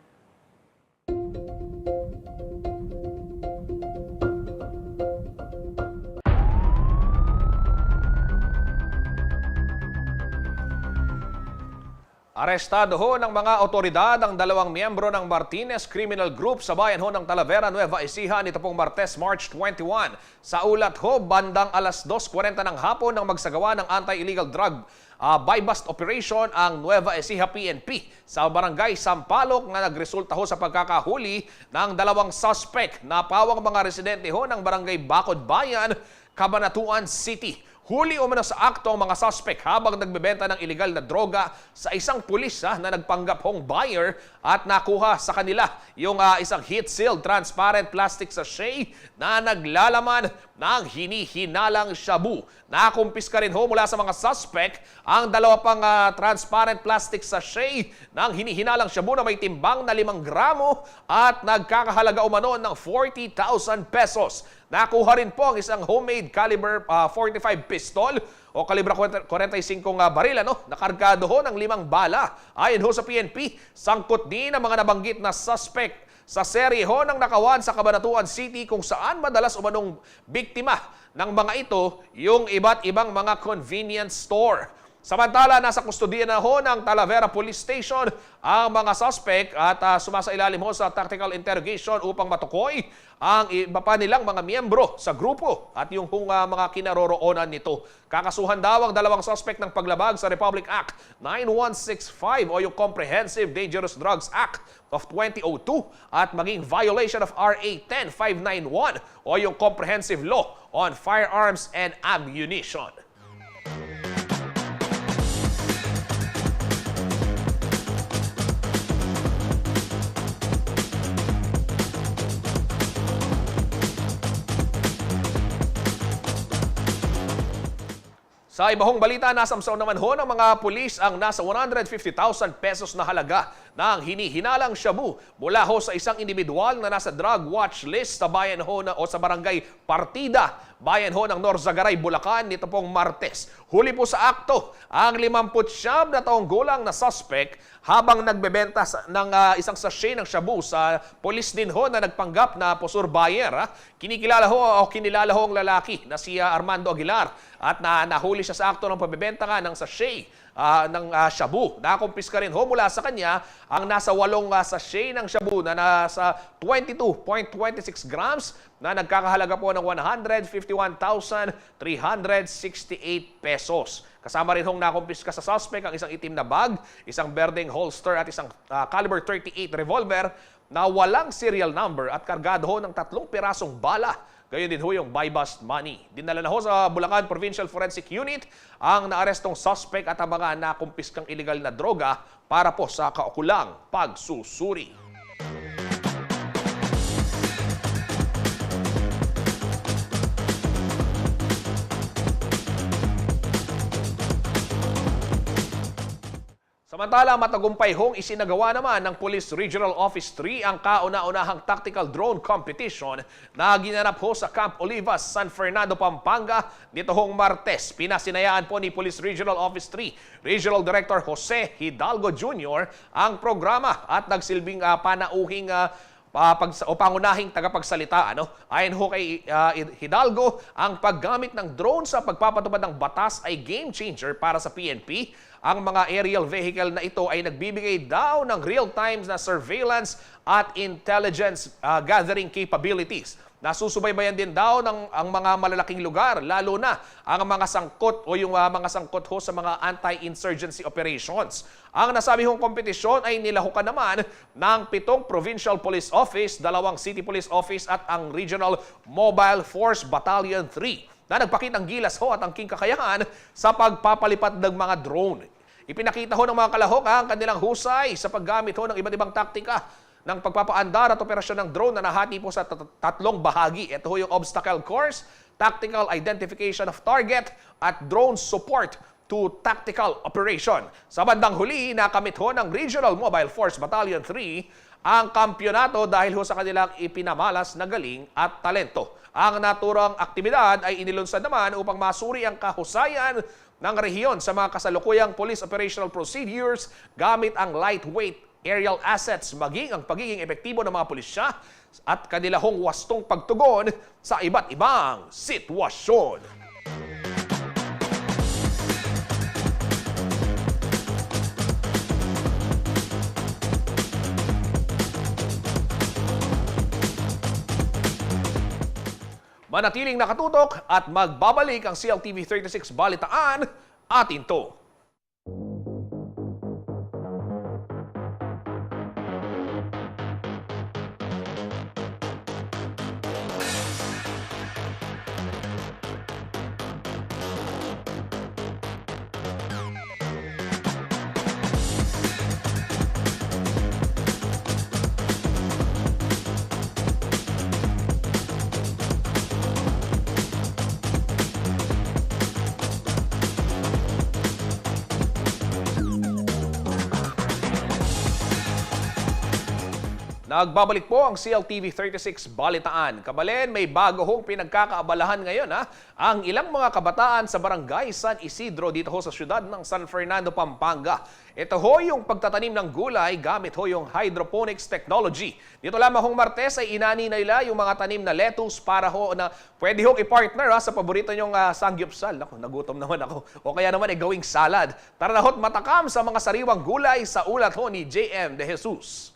Arestado ho ng mga otoridad ang 2 miyembro ng Martinez Criminal Group sa bayan ho ng Talavera, Nueva Ecija nito pong Martes, March 21. Sa ulat ho, bandang alas 2:40 ng hapon nang magsagawa ng anti-illegal drug buy-bust operation ang Nueva Ecija PNP sa barangay Sampaloc na nagresulta ho sa pagkakahuli ng 2 suspect na pawang mga residente ho ng barangay Bacod Bayan, Cabanatuan City. Huli umano sa akto ang mga suspect habang nagbebenta ng illegal na droga sa isang pulis na nagpanggap hong buyer at nakuha sa kanila yung isang heat-sealed transparent plastic sachet na naglalaman ng hinihinalang shabu. Nakumpiska rin ho mula sa mga suspect ang 2 pang transparent plastic sachet ng hinihinalang shabu na may timbang na 5 gramo at nagkakahalaga umano ng 40,000 pesos. Nakuha rin po ang isang homemade caliber 45 pistol o kalibra 45 baril nakargado ho ng 5 bala. Ayon ho sa PNP, sangkot din ang mga nabanggit na suspect sa serye ho ng nakawan sa Cabanatuan City kung saan madalas umanong biktima ng mga ito yung iba't ibang mga convenience store. Samantala, nasa kustodiya na ho ng Talavera Police Station ang mga suspect at sumasailalim ho sa tactical interrogation upang matukoy ang iba pa nilang mga miyembro sa grupo at yung mga kinaroroonan nito. Kakasuhan daw ang 2 suspect ng paglabag sa Republic Act 9165 o yung Comprehensive Dangerous Drugs Act of 2002 at maging violation of RA 10591 o yung Comprehensive Law on Firearms and Ammunition. Sa ibahong balita, nasamsaw naman ho ng mga pulis ang nasa 150,000 pesos na halaga ng hinihinalang shabu mula ho sa isang individual na nasa drug watch list sa bayan ho o sa barangay Partida, bayan ho ng Norzagaray, Bulacan nito pong Martes. Huli po sa akto ang 59 na taong gulang na suspect habang nagbebenta ng isang sachet ng shabu sa polis din ho na nagpanggap na posur buyer. Kinilala ho ang lalaki na si Armando Aguilar at nahuli siya sa akto ng pagbebenta ng sachet ng shabu. Nakumpiska rin ho mula sa kanya ang nasa 8 sachet ng shabu na nasa 22.26 grams na nagkakahalaga po ng 151,368 pesos. Kasama rin hong nakumpiska sa suspect ang isang itim na bag, isang berdeng holster at isang caliber 38 revolver na walang serial number at kargado ho ng 3 pirasong bala. Gayon din ho yung buy-bust money. Dinala na ho sa Bulacan Provincial Forensic Unit ang naarestong suspect at ang mga nakumpiskang illegal na droga para po sa kaukulang pagsusuri. Samantala, matagumpay hong isinagawa naman ng Police Regional Office 3 ang kauna-unahang tactical drone competition na ginanap ho sa Camp Olivas, San Fernando, Pampanga nito hong Martes. Pinasinayaan po ni Police Regional Office 3 Regional Director Jose Hidalgo Jr. ang programa at nagsilbing panauhing pangunahing tagapagsalita. Ayon ho kay Hidalgo, ang paggamit ng drone sa pagpapatupad ng batas ay game changer para sa PNP. Ang mga aerial vehicle na ito ay nagbibigay daw ng real-time na surveillance at intelligence gathering capabilities. Nasusubaybayan din daw ang mga malalaking lugar, lalo na ang mga sangkot o yung mga sangkot ho sa mga anti-insurgency operations. Ang nasabi hong kompetisyon ay nilahukan naman ng 7 Provincial Police Office, 2 City Police Office at ang Regional Mobile Force Battalion 3 na nagpakitang gilas ho at angking kakayahan sa pagpapalipad ng mga drone. Ipinakita ho ng mga kalahok ang kanilang husay sa paggamit ho ng iba't ibang taktika ng pagpapaandar at operasyon ng drone na nahati po sa 3 bahagi. Ito ho yung obstacle course, tactical identification of target, at drone support to tactical operation. Sa bandang huli, nakamit ho ng Regional Mobile Force Battalion 3 ang kampyonato dahil ho sa kanilang ipinamalas na galing at talento. Ang naturang aktibidad ay inilunsad naman upang masuri ang kahusayan ng rehiyon sa mga kasalukuyang police operational procedures gamit ang lightweight aerial assets, maging ang pagiging epektibo ng mga pulisya at kanilahong wastong pagtugon sa iba't ibang sitwasyon. Manatiling nakatutok at magbabalik ang CLTV 36 Balitaan atin to. Nagbabalik po ang CLTV 36 Balitaan. Kabalen, may bago hong pinagkakaabalahan ngayon. Ang ilang mga kabataan sa barangay San Isidro dito ho sa syudad ng San Fernando, Pampanga. Ito ho yung pagtatanim ng gulay gamit ho yung hydroponics technology. Dito lamang hong Martes ay inani nila yung mga tanim na lettuce para ho na pwede hong i-partner sa paborito nyong sangyupsal. Naku, nagutom naman ako. O kaya naman ay gawing salad. Tara na ho't matakam sa mga sariwang gulay sa ulat ho ni JM De Jesus.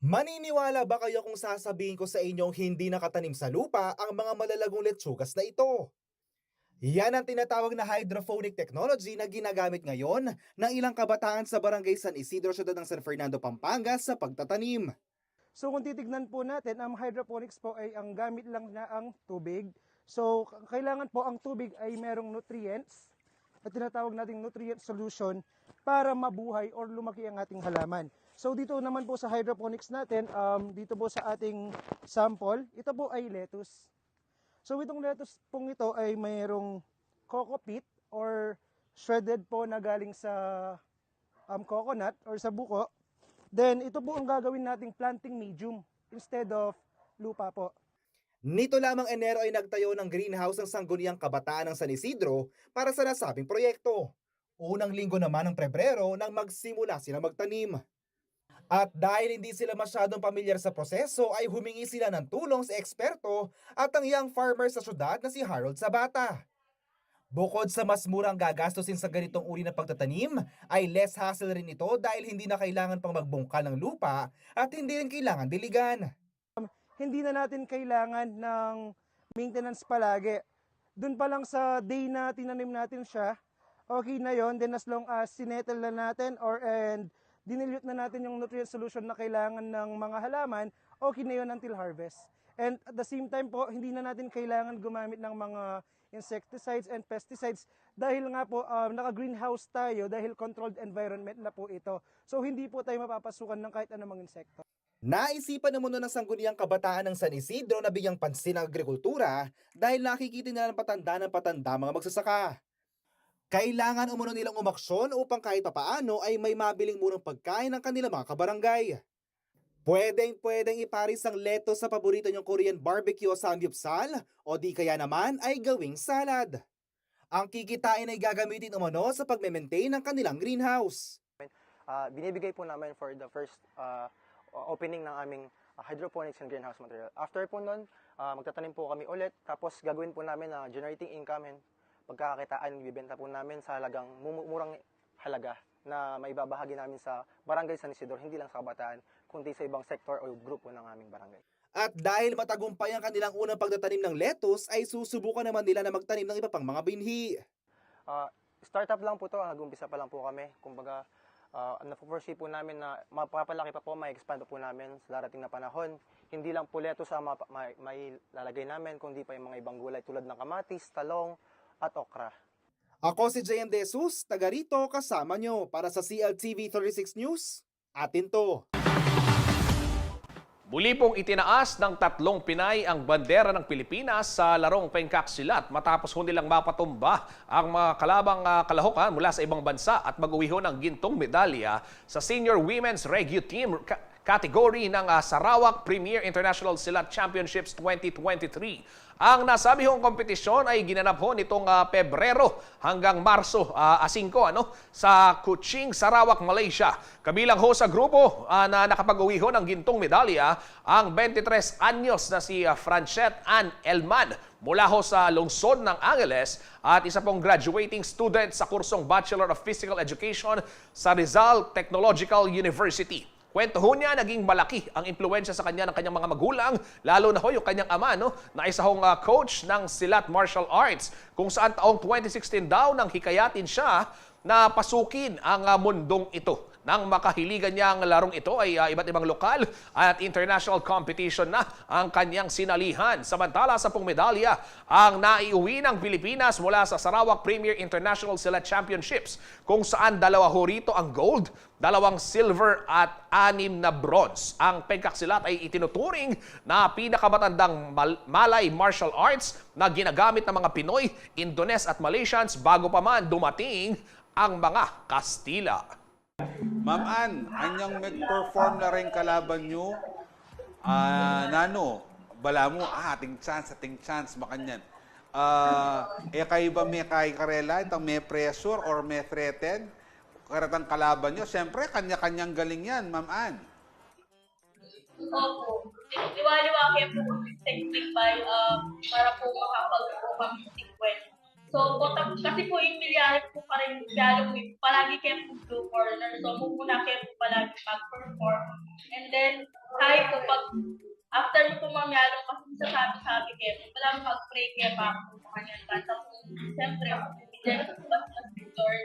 Maniniwala ba kayo kung sasabihin ko sa inyong hindi nakatanim sa lupa ang mga malalagong letsugas na ito? Yan ang tinatawag na hydroponic technology na ginagamit ngayon ng ilang kabataan sa barangay San Isidro, syudad ng San Fernando, Pampanga sa pagtatanim. So kung titignan po natin, ang hydroponics po ay ang gamit lang na ang tubig. So kailangan po ang tubig ay merong nutrients at tinatawag nating nutrient solution para mabuhay or lumaki ang ating halaman. So dito naman po sa hydroponics natin, dito po sa ating sample, ito po ay lettuce. So itong lettuce pong ito ay mayroong coco peat or shredded po na galing sa coconut or sa buko. Then ito po ang gagawin nating planting medium instead of lupa po. Nito lamang Enero ay nagtayo ng greenhouse ang Sangguniang Kabataan ng San Isidro para sa nasabing proyekto. Unang linggo naman ng Pebrero nang magsimula sila magtanim. At dahil hindi sila masyadong pamilyar sa proseso ay humingi sila ng tulong sa eksperto at ang young farmer sa syudad na si Harold Sabata. Bukod sa mas murang gagastusin sa ganitong uri ng pagtatanim, ay less hassle rin ito dahil hindi na kailangan pang magbungkal ng lupa at hindi rin kailangan diligan. Hindi na natin kailangan ng maintenance palagi. Doon pa lang sa day na tinanim natin siya, okay na yon. Then as long as sinettle na natin and dinilute na natin yung nutrient solution na kailangan ng mga halaman, okay na yun until harvest. And at the same time po, hindi na natin kailangan gumamit ng mga insecticides and pesticides dahil nga po naka-greenhouse tayo dahil controlled environment na po ito. So hindi po tayo mapapasukan ng kahit anumang insekto. Naisipan naman ng Sangguniang Kabataan ng San Isidro na bigyang pansin ang agrikultura dahil nakikita nila ng patanda mga magsasaka. Kailangan umano nilang umaksyon upang kahit papaano ay may mabiling murang pagkain ng kanilang mga kabarangay. Pwedeng iparis ang lettuce sa paborito niyong Korean barbecue o samgyeopsal o di kaya naman ay gawing salad. Ang kikitain ay gagamitin umano sa pagme-maintain ng kanilang greenhouse. Binibigay po namin for the first opening ng aming hydroponics and greenhouse material. After po nun, magtatanim po kami ulit, tapos gagawin po namin na generating income and pagkakakitaan, bibenta po namin sa halagang murang halaga na maibabahagi namin sa Barangay San Isidro, hindi lang sa kabataan, kundi sa ibang sector o grupo ng aming barangay. At dahil matagumpay ang kanilang unang pagtatanim ng lettuce, ay susubukan naman nila na magtanim ng iba pang mga binhi. Startup lang po to, nag-umpisa pa lang po kami. Kumbaga, na-foresee po namin na mapapalaki pa po, ma-expand po namin sa darating na panahon. Hindi lang po lettuce ang may lalagay namin, kundi pa yung mga ibang gulay tulad ng kamatis, talong, at okra. Ako si Jayan De Jesus, taga rito kasama nyo para sa CLTV 36 News. Atin to. Muli pong itinaas ng 3 Pinay ang bandera ng Pilipinas sa larong Pencaksilat matapos ho nilang mapatumba ang mga kalabang kalahukan mula sa ibang bansa at mag-uwi ho ng gintong medalya sa Senior Women's Reggae Team category ng Sarawak Premier International Silat Championships 2023. Ang nasabi hong kompetisyon ay ginanap ho nitong Pebrero hanggang Marso 5 sa Kuching, Sarawak, Malaysia. Kabilang ho sa grupo na nakapag-uwi ho ng gintong medalya ang 23 anyos na si Franchette Ann Elman mula ho sa lungsod ng Angeles at isa pong graduating student sa kursong Bachelor of Physical Education sa Rizal Technological University. Kwento ho niya, naging malaki ang impluensya sa kanya ng kanyang mga magulang, lalo na ho yung kanyang ama, na isa hong coach ng Silat Martial Arts, kung saan taong 2016 daw nang hikayatin siya na pasukin ang mundong ito. Nang makahiligan niya ang larong ito ay iba't ibang lokal at international competition na ang kanyang sinalihan. Samantala, 10 medalya ang naiuwi ng Pilipinas mula sa Sarawak Premier International Silat Championships, kung saan 2 ho rito ang gold, 2 silver at 6 na bronze. Ang Pencaksilat ay itinuturing na pinakamatandang Malay martial arts na ginagamit ng mga Pinoy, Indones at Malaysians bago pa man dumating ang mga Kastila. Ma'am Ann, anyang mag-perform na rin kalaban nyo, nano, bala mo, ating chance, makanyan. Kayo ba may karela, itang may pressure or may threaten? Karatang kalaban nyo, siyempre, kanya-kanyang galing yan, Ma'am Ann. Opo. Liwa-liwaki po technique para po makapag-overcome yung sequence. So, kasi po yung milyari po pa rin Halloween, palagi kayo po blue corner. So, muna kayo po palagi mag-perform. And then, kahit po pag, after nyo po mangyalo, kasi sasabi kayo, wala mag-pray kayo pa po sa kanyang kanta po. Siyempre, bigyan na po sa Lord.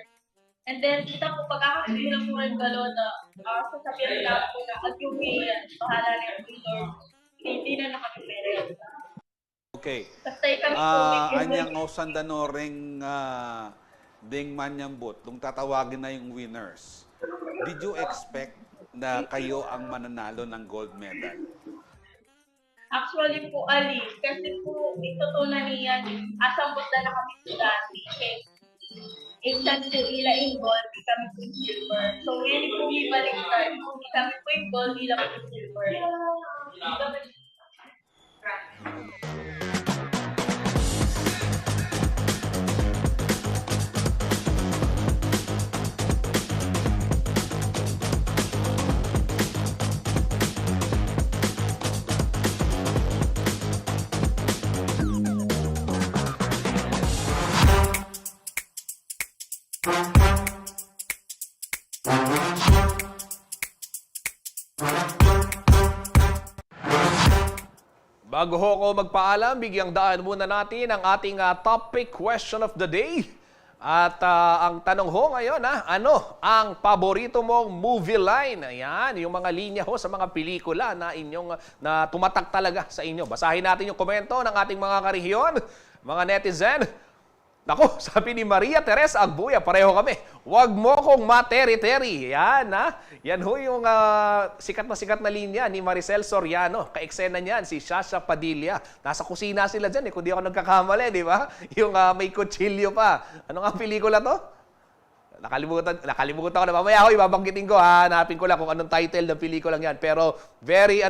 And then, kita po pagkakasihira po rin galo na sasabihin na po na at yung bahala rin po Lord. Hindi na nakapipere. Okay. Kasi kami Anyang osandano ring ding manyambot, nung tatawagin na yung winners. Did you expect na kayo ang mananalo ng gold medal? Actually po, Ali, kasi po itutunan niya, asambot na kami sa dati. Except po ila yung gold, di kami po yung silver. So, ngayon po yung baliktad. Di kami po yung gold, ila po yung silver. Bago ho ako magpaalam, bigyang daan muna natin ang ating topic question of the day. At ang tanong ho ngayon, ano ang paborito mong movie line? Ayan, yung mga linya ho sa mga pelikula na tumatak talaga sa inyo. Basahin natin yung komento ng ating mga karehiyon, mga netizen. Naku, sabi ni Maria Teresa Agbuya, pareho kami. Huwag mo kong materi-teri. Yan, Yan ho yung sikat na linya ni Maricel Soriano. Ka-eksena niyan, si Shasha Padilla. Nasa kusina sila dyan, kung di ako nagkakamali, di ba? Yung may kutsilyo pa. Ano nga pelikula to? Nakalimutan ko na. Mamaya ako, ibabanggitin ko. Hanapin ko lang kung anong title ng pelikulang yan. Pero very,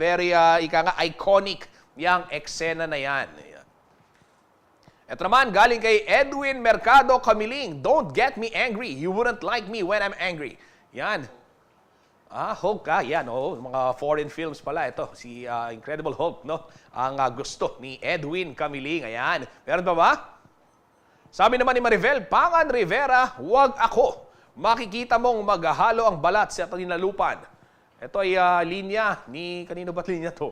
very iconic yung eksena na yan. Ito naman, galing kay Edwin Mercado Camiling. Don't get me angry. You wouldn't like me when I'm angry. Yan. Hulk, yan. Mga foreign films pala ito. Si Incredible Hulk, no? Ang gusto ni Edwin Camiling. Ayan. Meron pa ba? Sabi naman ni Maribel Pangan Rivera, wag ako. Makikita mong maghahalo ang balat sa tinalupan. Ito ay linya ni... Kanino ba't linya to?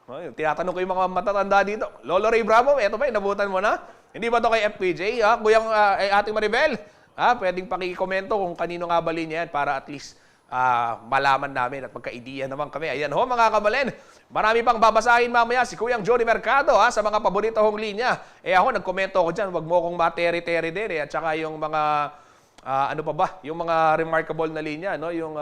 Tinatanong ko yung mga matatanda dito. Lolo Ray Bravo, ito ba? Inabutan mo na? Hindi ba ito kay FPJ? Kuyang ating Maribel? Pwedeng pakikomento kung kanino nga ba linya yan para at least malaman namin at magka-idea naman kami. Ayan ho mga kabalen. Marami pang babasahin mamaya si Kuyang Johnny Mercado sa mga paborito hong linya. Ako nagkomento ko dyan, wag mo kong materi-teri din at saka yung mga ano pa ba? Yung mga remarkable na linya, no? Yung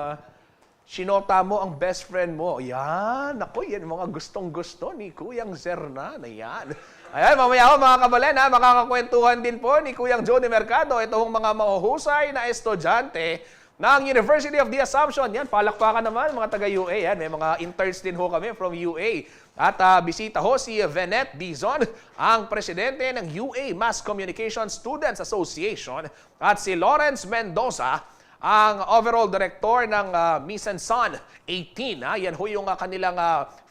sinota mo ang best friend mo. Yan, ako yan mga gustong-gusto ni Kuyang Zernan. Ayan. Ayan, mamaya ako mga kabalen makakakwentuhan din po ni Kuyang Johnny Mercado itong mga mahuhusay na estudyante ng University of the Assumption. Yan, palakpakan naman mga taga-UA. Yan, may mga interns din ho kami from UA. At bisita ho si Venet Dizon, ang presidente ng UA Mass Communication Students Association. At si Lawrence Mendoza, ang overall director ng Miss and Son 18. Yan ho yung kanilang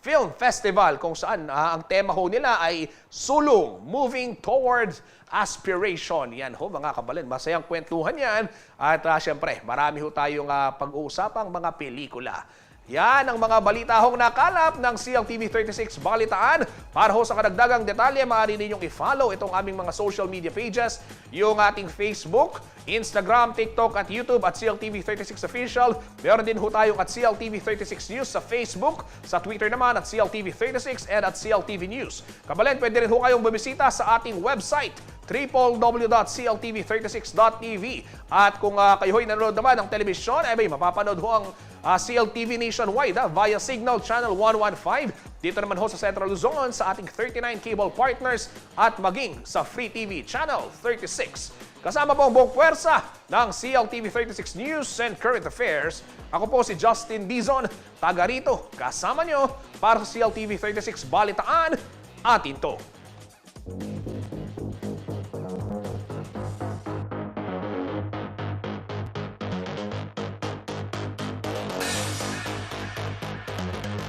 film festival kung saan ang tema ho nila ay Sulong, Moving Towards Aspiration. Yan ho mga kabalen, masayang kwentuhan yan. At syempre, marami ho tayong pag-uusapang mga pelikula. Yan ang mga balita hong nakalap ng CLTV 36 Balitaan. Para ho sa kadagdagang detalye, maaari ninyong i-follow itong aming mga social media pages, yung ating Facebook, Instagram, TikTok at YouTube at CLTV 36 Official. Meron din ho tayong at CLTV 36 News sa Facebook, sa Twitter naman at CLTV 36 and at CLTV News. Kabalen, pwede rin ho kayong bumisita sa ating website, www.cltv36.tv. At kung kayo'y nanonood naman ng telebisyon, may mapapanood ho ang CLTV nationwide via Signal Channel 115. Dito naman ho sa Central Luzon sa ating 39 cable partners at maging sa Free TV Channel 36. Kasama po ang buong puwersa ng CLTV 36 News and Current Affairs. Ako po si Justin Dizon, taga rito, kasama nyo para sa CLTV 36 Balitaan, atin to.